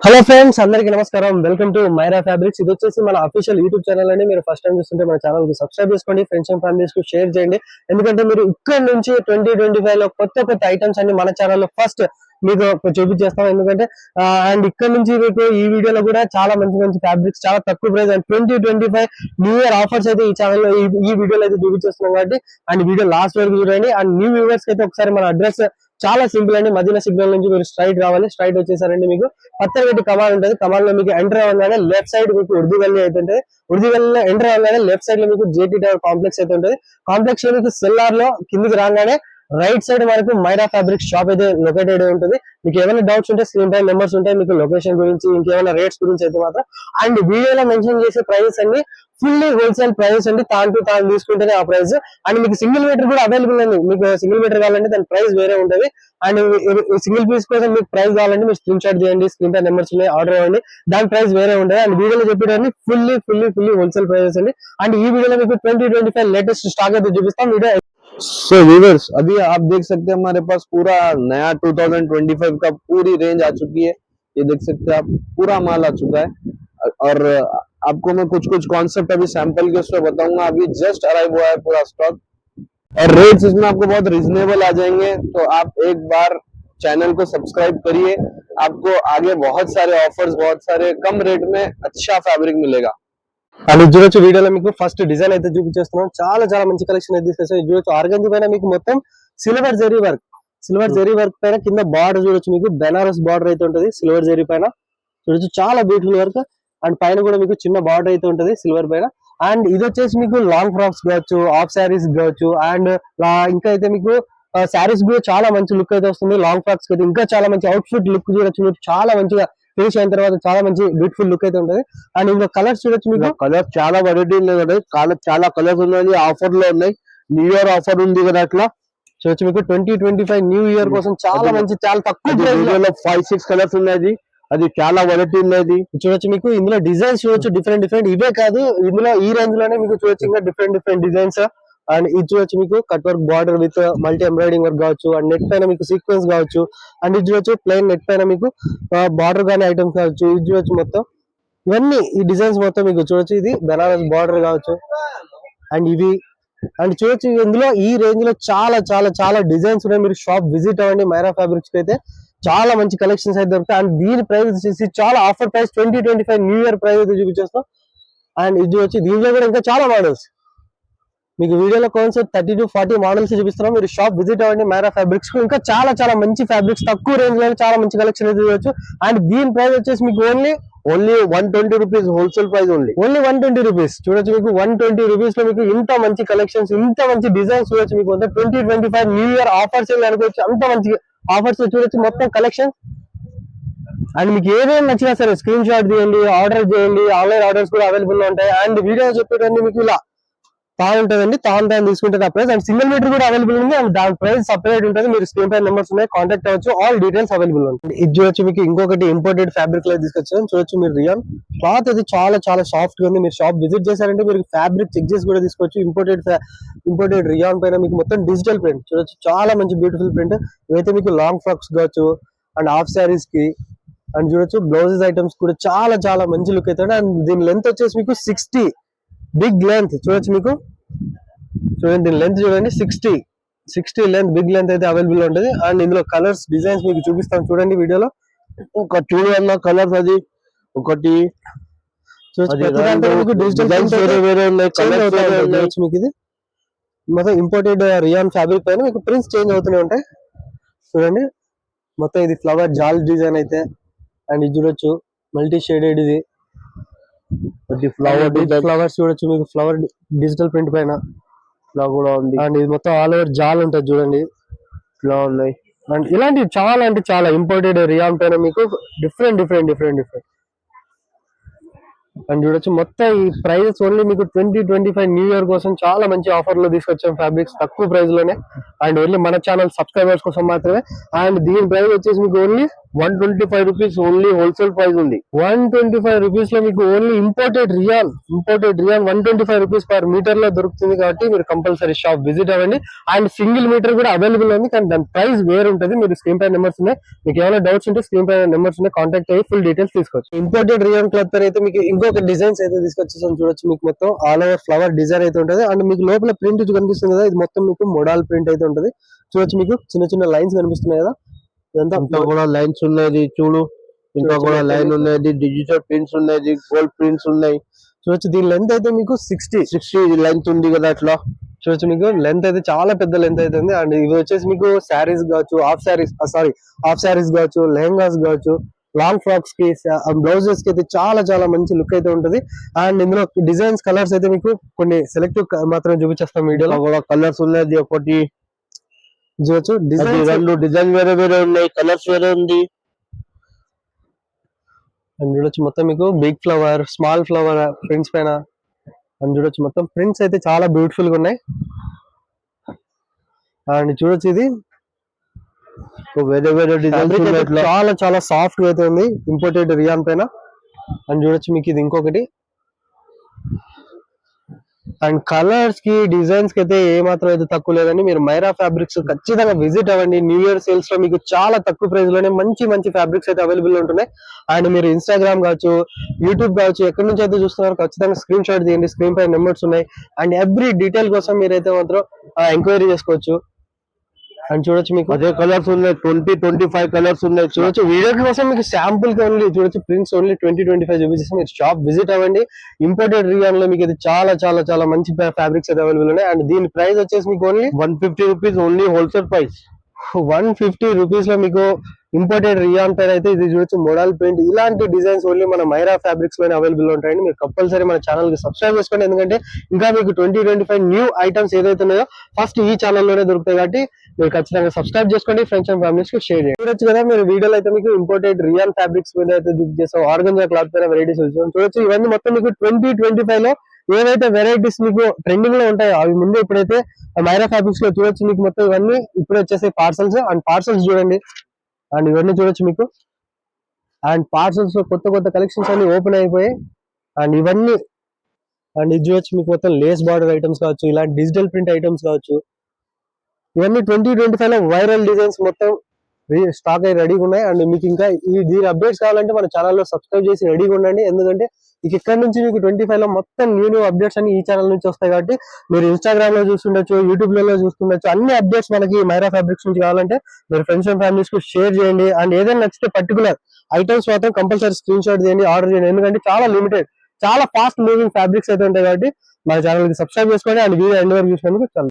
Hello friends, అందరికీ నమస్కారం. Welcome to Myra Fabrics. ఇది వచ్చేసి మన అఫీషియల్ యూట్యూబ్ ఛానల్ అండి. మీరు ఫస్ట్ టైం చూస్తుంటే మన ఛానల్ కి సబ్స్క్రైబ్ చేసుకోండి, ఫ్రెండ్స్ అండ్ ఫ్యామిలీస్ కు షేర్ చేయండి. ఎందుకంటే మీరు ఇక్కడ నుంచి 2025 లో కొత్త కొత్త ఐటమ్స్ అన్ని మన ఛానల్లో ఫస్ట్ మీకు చూపించేస్తాం. ఎందుకంటే అండ్ ఇక్కడ నుంచి మీకు ఈ వీడియోలో కూడా చాలా మంచి మంచి ఫ్యాబ్రిక్స్ చాలా తక్కువ price and 2025 new year offers అయితే ఈ ఛానల్లో ఈ వీడియోలో అయితే చూపించేస్తున్నాం కాబట్టి అండ్ వీడియో లాస్ట్ వరకు చూడండి. అండ్ న్యూ వ్యూవర్స్ అయితే ఒకసారి మన అడ్రస్ చాలా సింపుల్ అండి. మదీనా సిగ్నల్ నుంచి మీరు స్ట్రైట్ రావాలి. స్ట్రైట్ వచ్చేసారండి మీకు పత్తరగడ్డి కమాల్ ఉంటుంది. కమాల్ లో మీకు ఎంటర్ అవ్వగానే లెఫ్ట్ సైడ్ మీకు ఉర్దూ గల్లీ అయితే ఉంటుంది. ఉర్దూ గల్లీలో ఎంటర్ అవ్వగానే లెఫ్ట్ సైడ్ లో మీకు జేటీ టవర్ కాంప్లెక్స్ అయితే ఉంటుంది. కాంప్లెక్స్ లో మీకు సెల్లార్ లో కిందికి రాగానే రైట్ సైడ్ వరకు మైరా ఫ్యాబ్రిక్ షాప్ అయితే లొకేటెడ్ ఉంటుంది. మీకు ఏమైనా డౌట్స్ ఉంటే స్క్రీన్ పై నెంబర్స్ ఉంటాయి. మీకు లొకేషన్ గురించి ఇంకేమైనా రేట్స్ గురించి అయితే మాత్రం అండ్ వీడియోలో మెన్షన్ చేసే ప్రైజెస్ అన్ని ఫుల్లీ హోల్సేల్ ప్రైజెస్ అండి. తాను తీసుకుంటేనే ఆ ప్రైస్. అండ్ మీకు సింగిల్ మీటర్ కూడా అవైలబుల్ అండి. మీకు సింగిల్ మీటర్ కావాలంటే దాని ప్రైస్ వేరే ఉంటుంది. అండ్ సింగిల్ పీస్ కోసం మీకు ప్రైస్ కావాలంటే మీరు స్క్రీన్ షాట్ తీయండి, స్క్రీన్ పై నెంబర్స్ ఉన్నాయి, ఆర్డర్ అవ్వండి. దాని ప్రైస్ వేరే ఉంటుంది. అండ్ వీడియోలో చెప్పేటన్ని ఫుల్లీ హోల్సేల్ ప్రైజెస్ అండి. అండ్ ఈ వీడియోలో మీకు 2025 లేటెస్ట్ స్టాక్ అయితే చూపిస్తాం. వీడియో सो व्यूअर्स, अभी आप देख सकते हैं हमारे पास पूरा नया 2025 का पूरी रेंज आ चुकी है। ये देख सकते हैं आप, पूरा माल आ चुका है। और आपको मैं कुछ कुछ कॉन्सेप्ट अभी सैंपल के उसमें बताऊंगा। अभी जस्ट अराइव हुआ है पूरा स्टॉक और रेट्स इसमें आपको बहुत रिजनेबल आ जाएंगे। तो आप एक बार चैनल को सब्सक्राइब करिए, आपको आगे बहुत सारे ऑफर्स, बहुत सारे कम रेट में अच्छा फैब्रिक मिलेगा। అండ్ ఇది చూడొచ్చు. వీడియోలో మీకు ఫస్ట్ డిజైన్ అయితే చూపించేస్తున్నాం. చాలా మంచి కలెక్షన్ అయితే తీసుకొచ్చాం. ఇది చూడొచ్చు. ఆర్గంజీ పైన మీకు మొత్తం సిల్వర్ జరీ వర్క్ పైన కింద బార్డర్ చూడొచ్చు. మీకు బెనారస్ బార్డర్ అయితే ఉంటుంది సిల్వర్ జరీ పైన. చూడొచ్చు, చాలా బ్యూటిఫుల్ వర్క్. అండ్ పైన కూడా మీకు చిన్న బార్డర్ అయితే ఉంటుంది సిల్వర్ పైన. అండ్ ఇది వచ్చేసి మీకు లాంగ్ ఫ్రాక్స్ కావచ్చు, హాఫ్ శారీస్ కావచ్చు. అండ్ ఇంకా అయితే మీకు శారీస్ కూడా చాలా మంచి లుక్ అయితే వస్తుంది. లాంగ్ ఫ్రాక్స్ అయితే ఇంకా చాలా మంచి అవుట్ఫిట్ లుక్ చూడొచ్చు. చాలా మంచిగా ఫినిష్ అయిన తర్వాత చాలా మంచి బ్యూటిఫుల్ లుక్ అయితే ఉంటుంది. అండ్ ఇంకా కలర్స్ చూడొచ్చు. మీకు కలర్స్ చాలా వెరైటీ ఉన్నాయి, చాలా కలర్స్ ఉన్నాయి. ఆఫర్ లో ఉన్నాయి. న్యూ ఇయర్ ఆఫర్ ఉంది కదా, అట్లా చూడొచ్చు. మీకు 2025 న్యూ ఇయర్ కోసం చాలా మంచి, చాలా తక్కువ 5-6 కలర్స్ ఉన్నాయి. అది చాలా వెరైటీ ఉన్నది. చూడొచ్చు. మీకు ఇందులో డిజైన్స్ చూడొచ్చు, డిఫరెంట్ ఇవే కాదు, ఇందులో ఈ రేంజ్ లోనే మీకు చూడొచ్చు ఇంకా డిఫరెంట్ డిజైన్స్. అండ్ ఇది చూడొచ్చు. మీకు cut work border with multi embroidering work కావచ్చు. అండ్ నెట్ పైన మీకు సీక్వెన్స్ కావచ్చు. అండ్ ఇది చూడొచ్చు ప్లెయిన్ నెట్ పైన మీకు బార్డర్ గానీ ఐటమ్స్ కావచ్చు. ఇది చూడొచ్చు. మొత్తం ఇవన్నీ ఈ డిజైన్స్ మొత్తం మీకు చూడొచ్చు. ఇది బెనారస్ బార్డర్ కావచ్చు. అండ్ ఇవి అండ్ చూడొచ్చు. ఇందులో ఈ రేంజ్ లో చాలా డిజైన్స్ ఉన్నాయి. మీరు షాప్ విజిట్ అవ్వండి. మైరా ఫ్యాబ్రిక్స్ అయితే చాలా మంచి కలెక్షన్స్ అయితే దొరుకుతాయి. అండ్ దీని ప్రైస్ వచ్చేసి చాలా offer price 2025 new year price అయితే చూపించేస్తాం. అండ్ ఇది వచ్చి దీంట్లో కూడా ఇంకా చాలా మోడల్స్ మీకు వీడియోలో కాన్సెప్ట్ 30 to 40 మోడల్స్ చూపిస్తున్నాం. మీరు షాప్ విజిట్ అవ్వండి మైరా ఫ్యాబ్రిక్స్ కు. ఇంకా చాలా మంచి ఫ్యాబ్రిక్స్ తక్కువ రేంజ్ లో చాలా మంచి కలెక్షన్ అయితే చూడొచ్చు. అండ్ దీని ప్రైస్ వచ్చేసి మీకు only 120 rupees wholesale price. Only 120 rupees చూడొచ్చు. మీకు 120 రూపీస్ లో మీకు ఇంత మంచి కలెక్షన్స్, ఇంత మంచి డిజైన్స్ చూడొచ్చు. మీకు 2025 న్యూ ఇయర్ ఆఫర్స్ అనుకోవచ్చు. అంత మంచి ఆఫర్స్ చూడొచ్చు మొత్తం కలెక్షన్. అండ్ మీకు ఏదైనా నచ్చినా సరే స్క్రీన్ షాట్ తీయండి, ఆర్డర్ చేయండి. ఆన్లైన్ ఆర్డర్స్ కూడా అవైలబుల్ ఉంటాయి. అండ్ వీడియో చెప్పేటండి మీకు ఇలా ఉంటుందండి. తాను తీసుకుంటే ఆ ప్రైస్. అండ్ సింగిల్ మీటర్ కూడా అవైలబుల్ ఉంది. అండ్ దాని ప్రైస్ సపరేట్ ఉంటుంది. మీరు స్క్రీన్ పై నెంబర్స్ ఉన్నాయి, కాంటాక్ట్ అవ్వచ్చు. ఆల్ డీటెయిల్స్ అవైలబుల్ ఉంటుంది. ఇది చూడొచ్చు. మీకు ఇంకొకటి ఇంపోర్టెడ్ ఫ్యాబ్రిక్ లో తీసుకొచ్చాను. చూడొచ్చు. మీరు రియాన్ క్లాత్ అది చాలా సాఫ్ట్ గా ఉంది. మీరు షాప్ విజిట్ చేశారంటే మీరు ఫ్యాబ్రిక్ చెక్ చేసి కూడా తీసుకోవచ్చు. ఇంపోర్టెడ్ రియాన్ పైన మీకు మొత్తం డిజిటల్ ప్రింట్ చూడొచ్చు. చాలా మంచి బ్యూటిఫుల్ ప్రింట్. ఇవైతే మీకు లాంగ్ ఫ్రాక్స్ కావచ్చు అండ్ హాఫ్ శారీస్ కి. అండ్ చూడొచ్చు బ్లౌజెస్ ఐటమ్స్ కూడా చాలా మంచి లుక్ అవుతాయి. అండ్ దీని లెంత్ వచ్చేసి మీకు 60 బిగ్ లెంత్ చూడొచ్చు. మీకు చూడండి, దీని లెంత్ చూడండి. 60 లెంత్ బిగ్ లెంత్ అయితే అవైలబుల్ ఉంటుంది. అండ్ ఇందులో కలర్స్ డిజైన్స్ మీకు చూపిస్తాను చూడండి వీడియోలో. ఒక చూడన్న కలర్స్ అది ఒకటి మీకు డిజిటల్ వేరే ఉన్నాయి. మీకు ఇది మొత్తం ఇంపోర్టెడ్ రియాన్ ఫ్యాబ్రిక్ పైన మీకు ప్రింట్స్ చేంజ్ అవుతూనే ఉంటాయి. చూడండి మొత్తం ఇది ఫ్లవర్ జాల్ డిజైన్ అయితే. అండ్ ఇది చూడొచ్చు మల్టీ షేడెడ్. ఇది ఫ్లవర్స్ చూడొచ్చు. మీకు ఫ్లవర్ డిజిటల్ ప్రింట్ పైన ఇలా కూడా ఉంది. అండ్ ఇది మొత్తం ఆల్ ఓవర్ జాల్ ఉంటుంది చూడండి. ఇలా ఉన్నాయి. అండ్ ఇలాంటివి చాలా ఇంపోర్టెడ్ రియాన్ పైన మీకు డిఫరెంట్. అండ్ చూడొచ్చు. మొత్తం ఈ ప్రైజెస్ ఓన్లీ మీకు 2025 న్యూ ఇయర్ కోసం చాలా మంచి ఆఫర్ లో తీసుకొచ్చాం ఫ్యాబ్రిక్స్ తక్కువ ప్రైస్ లోనే. అండ్ ఓన్లీ మన ఛానల్ సబ్స్క్రైబర్స్ కోసం మాత్రమే. అండ్ దీని ప్రైస్ వచ్చేసి మీకు only 125 rupees only wholesale price ఉంది. 125 రూపీస్ లో మీకు only imported rayon 125 rupees per metre లో దొరుకుతుంది కాబట్టి మీరు కంపల్సరీ షాప్ విజిట్ అవ్వండి. అండ్ సింగిల్ మీటర్ కూడా అవైలబుల్ ఉంది, కానీ దాని ప్రైస్ వేరు ఉంటుంది. మీరు స్క్రీన్ పై నెంబర్స్ ఉన్నాయి, మీకు ఏమైనా డౌట్స్ ఉంటే స్క్రీన్ పై నెంబర్స్ ఉన్నాయి, కాంటాక్ట్ అయ్యి ఫుల్ డీటెయిల్స్ తీసుకోవచ్చు. ఇంపోర్టెడ్ రియాన్ క్లాత్ పైన అయితే మీకు ఇంకొక డిజైన్స్ అయితే తీసుకొచ్చేసాం చూడొచ్చు. మీకు మొత్తం ఆల్ ఓవర్ ఫ్లవర్ డిజైన్ అయితే ఉంటుంది. అండ్ మీకు లోపల ప్రింట్ కనిపిస్తుంది కదా, ఇది మొత్తం మీకు మోడల్ ప్రింట్ అయితే ఉంటుంది. చూడొచ్చు, మీకు చిన్న చిన్న లైన్స్ కనిపిస్తున్నాయి కదా, ఇంకా కూడా లైన్స్ ఉన్నాయి చూడు, ఇంకా కూడా లైన్ ఉన్నది, డిజిటల్ ప్రింట్స్ ఉన్నాయి, గోల్డ్ ప్రింట్స్ ఉన్నాయి. చూడొచ్చు, దీని లెంత్ అయితే మీకు 60 లెంత్ ఉంది కదా అట్లా. చూడొచ్చు, మీకు లెంత్ అయితే చాలా పెద్ద లెంత్ అయితే ఉంది. అండ్ ఇవి వచ్చేసి మీకు శారీస్ కావచ్చు, హాఫ్ శారీస్ కావచ్చు, లెహంగాస్ కావచ్చు, లాంగ్ ఫ్రాక్స్ కి, బ్లౌజెస్ కి అయితే చాలా చాలా మంచి లుక్ అయితే ఉంటది. అండ్ ఇందులో డిజైన్స్, కలర్స్ అయితే మీకు కొన్ని సెలెక్టివ్ మాత్రమే చూపించేస్తాం వీడియోలో. కూడా కలర్స్ ఉన్నది ఒకటి చూడొచ్చు, రెండు డిజైన్ వేరే వేరే ఉన్నాయి, కలర్స్ వేరే ఉంది. అండ్ చూడొచ్చు మొత్తం మీకు big flower, small flower prints పైన. అండ్ చూడొచ్చు మొత్తం ప్రింట్స్ అయితే చాలా బ్యూటిఫుల్ గా ఉన్నాయి. అండ్ చూడొచ్చు, ఇది వేరే వేరే డిజైన్ చాలా చాలా సాఫ్ట్ అయితే ఉంది ఇంపోర్టెడ్ రియాన్ పైన. అండ్ చూడొచ్చు, మీకు ఇది ఇంకొకటి. అండ్ కలర్స్ కి, డిజైన్స్ కి అయితే ఏ మాత్రం అయితే తక్కువ లేదండి. మీరు మైరా ఫ్యాబ్రిక్స్ ఖచ్చితంగా విజిట్ అవ్వండి. న్యూ ఇయర్ సేల్స్ లో మీకు చాలా తక్కువ ప్రైస్ లోనే మంచి మంచి ఫ్యాబ్రిక్స్ అయితే అవైలబుల్ ఉంటున్నాయి. అండ్ మీరు ఇన్స్టాగ్రామ్ కావచ్చు, యూట్యూబ్ కావచ్చు, ఎక్కడి నుంచి అయితే చూస్తున్నారు ఖచ్చితంగా స్క్రీన్ షాట్ తీయండి. స్క్రీన్ పై నెంబర్స్ ఉన్నాయి. అండ్ ఎవ్రీ డీటెయిల్ కోసం మీరైతే మాత్రం ఎంక్వైరీ చేసుకోవచ్చు. అండ్ చూడొచ్చు, మీకు అదే కలర్స్ ఉన్నాయి, 20-25 కలర్స్ ఉన్నాయి. చూడొచ్చు, వీడియో కోసం మీకు శాంపుల్ కి ఓన్లీ చూడొచ్చు, ప్రింట్స్ ఓన్లీ 20-25 చూపించేసి మీరు షాప్ విజిట్ అవ్వండి. ఇంపోర్టెడ్ రియాన్ లో మీకు ఇది చాలా చాలా చాలా మంచి ఫ్యాబ్రిక్స్ అయితే అవైలబుల్ ఉన్నాయి. అండ్ దీని ప్రైస్ వచ్చేసి మీకు only 150 rupees only wholesale price. 150 rupees లో మీకు ఇంపోర్టెడ్ రియాన్ పైన అయితే ఇది చూడొచ్చు, మోడల్ ప్రింట్. ఇలాంటి డిజైన్స్ ఓన్లీ మన మైరా ఫ్యాబ్రిక్స్ లోనే అవైలబుల్ ఉంటాయండి. మీరు కంపల్సరీ మన ఛానల్ కి సబ్స్క్రైబ్ చేసుకోండి, ఎందుకంటే ఇంకా మీకు 20-25 న్యూ ఐటమ్స్ ఏదైతే ఉన్నాయో ఫస్ట్ ఈ ఛానల్ లోనే దొరుకుతాయి. కాబట్టి మీరు ఖచ్చితంగా సబ్స్క్రైబ్ చేసుకోండి, ఫ్రెండ్స్ అండ్ ఫ్యామిలీస్ కి షేర్ చేయండి. చూడొచ్చు కదా, మీరు వీడియోలో అయితే మీకు ఇంపోర్టెడ్ రియాన్ ఫ్యాబ్రిక్స్ మీద అయితే చూపించేస్తాం. ఆర్గంజా క్లాత్ పైన వెరైటీస్ వచ్చాం. చూడొచ్చు, ఇవన్నీ మొత్తం మీకు 20-25 లో ఏవైతే వెరైటీస్ మీకు ట్రెండింగ్ లో ఉంటాయో అవి ముందు ఇప్పుడైతే మైరా ఫ్యాబ్రిక్స్ లో చూడొచ్చు. మీకు మొత్తం ఇవన్నీ ఇప్పుడు వచ్చేసి పార్సల్స్. అండ్ పార్సల్స్ చూడండి, అండ్ ఇవన్నీ చూడొచ్చు మీకు. అండ్ పార్సల్స్ లో కొత్త కొత్త కలెక్షన్స్ అన్ని ఓపెన్ అయిపోయాయి. అండ్ ఇవన్నీ, అండ్ ఇది చూడొచ్చు, మీకు మొత్తం లేస్ బార్డర్ ఐటమ్స్ కావచ్చు, ఇలాంటి డిజిటల్ ప్రింట్ ఐటమ్స్ కావచ్చు, ఇవన్నీ 20-25 లో వైరల్ డిజైన్స్ మొత్తం స్టాక్ అయి రెడీగా ఉన్నాయి. అండ్ మీకు ఇంకా దీని అప్డేట్స్ కావాలంటే మన ఛానల్లో సబ్స్క్రైబ్ చేసి రెడీగా ఉండండి, ఎందుకంటే ఇక్కడ నుంచి మీకు 25 లో మొత్తం న్యూ అప్డేట్స్ అన్ని ఈ ఛానల్ నుంచి వస్తాయి. కాబట్టి మీరు ఇన్స్టాగ్రామ్ లో చూస్తుండొచ్చు, యూట్యూబ్ లో చూస్తుండొచ్చు. అన్ని అప్డేట్స్ మనకి మైరా ఫ్యాబ్రిక్స్ నుంచి కావాలంటే మీరు ఫ్రెండ్స్ అండ్ ఫ్యామిలీస్ కు షేర్ చేయండి. అండ్ ఏదైనా నచ్చితే పర్టికులర్ ఐటమ్స్ మాత్రం కంపల్సరీ స్క్రీన్ షాట్ చేయండి, ఆర్డర్ చేయండి, ఎందుకంటే చాలా లిమిటెడ్, చాలా ఫాస్ట్ మూవింగ్ ఫ్యాబ్రిక్స్ అయితే ఉంటాయి. కాబట్టి మన ఛానల్ కి సబ్స్క్రైబ్ చేసుకోండి. అండ్ వీడియో ఎండ్ వరకు చూసినందుకు చాలా